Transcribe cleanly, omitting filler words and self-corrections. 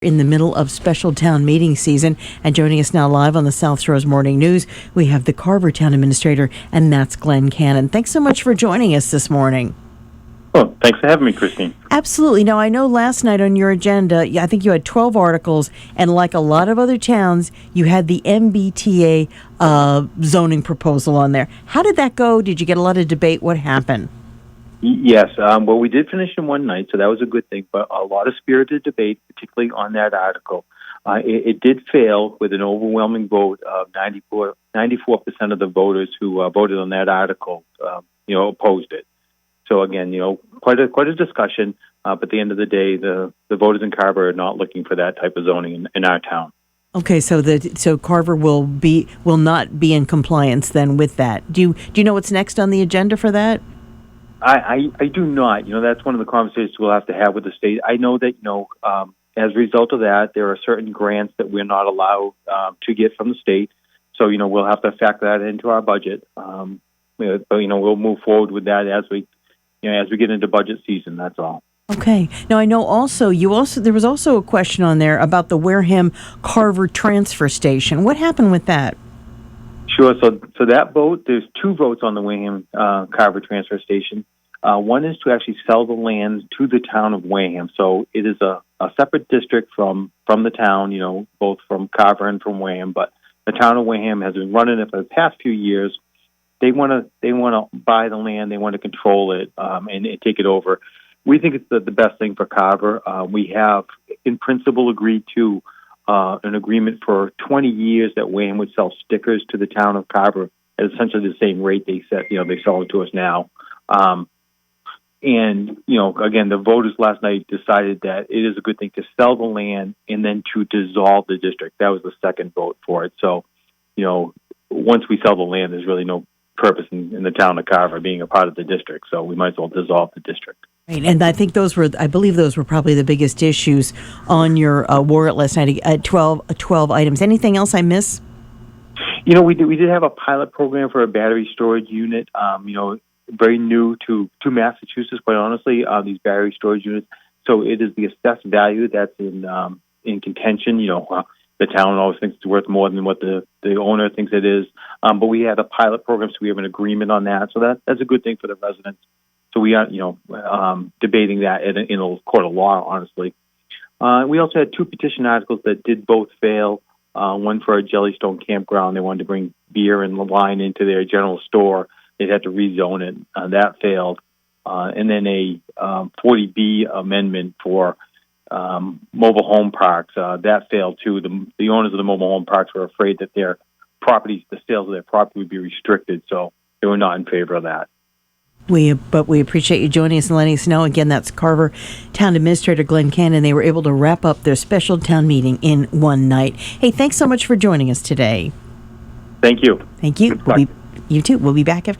In the middle of special town meeting season, and joining us now live on the South Shores Morning News, we have the Carver Town Administrator, and that's Glenn Cannon. Thanks so much for joining us this morning. Oh, thanks for having me, Christine. Absolutely. Now, I know last night on your agenda, I think you had 12 articles, and like a lot of other towns, you had the MBTA zoning proposal on there. How did that go? Did you get a lot of debate? What happened? Yes, well, we did finish in one night, so that was a good thing, but a lot of spirited debate, particularly on that article. It did fail with an overwhelming vote of 94% of the voters who voted on that article, opposed it. So again, quite a discussion, but at the end of the day, the voters in Carver are not looking for that type of zoning in our town. Okay, so Carver will not be in compliance then with that. Do you know what's next on the agenda for that? I do not. That's one of the conversations we'll have to have with the state. I know that, as a result of that, there are certain grants that we're not allowed to get from the state. So, we'll have to factor that into our budget. We'll move forward with that as we get into budget season. That's all. Okay. Now, I know there was also a question on there about the Wareham Carver transfer station. What happened with that? Sure. So that vote, there's two votes on the Wareham Carver transfer station. One is to actually sell the land to the town of Wareham. So it is a separate district from the town, both from Carver and from Wareham. But the town of Wareham has been running it for the past few years. They want to buy the land. They want to control it and take it over. We think it's the best thing for Carver. We have, in principle, agreed to an agreement for 20 years that Wareham would sell stickers to the town of Carver at essentially the same rate they sell it to us now. Again, the voters last night decided that it is a good thing to sell the land and then to dissolve the district. That was the second vote for it. So, once we sell the land, there's really no purpose in the town of Carver being a part of the district. So we might as well dissolve the district. Right, and I believe those were probably the biggest issues on your warrant last night. 12 items. Anything else I miss? We did have a pilot program for a battery storage unit. Very new to Massachusetts, quite honestly. These battery storage units. So it is the assessed value that's in contention. The town always thinks it's worth more than what the owner thinks it is. But we had a pilot program, so we have an agreement on that. So that's a good thing for the residents. So we are, debating that in a court of law, honestly. We also had two petition articles that did both fail. One for a Jellystone campground. They wanted to bring beer and wine into their general store. They had to rezone it. That failed. And then a 40B amendment for mobile home parks. That failed, too. The owners of the mobile home parks were afraid that the sales of their property would be restricted, so they were not in favor of that. But we appreciate you joining us and letting us know. Again, that's Carver Town Administrator Glenn Cannon. They were able to wrap up their special town meeting in one night. Hey, thanks so much for joining us today. Thank you. Thank you. You too. We'll be back after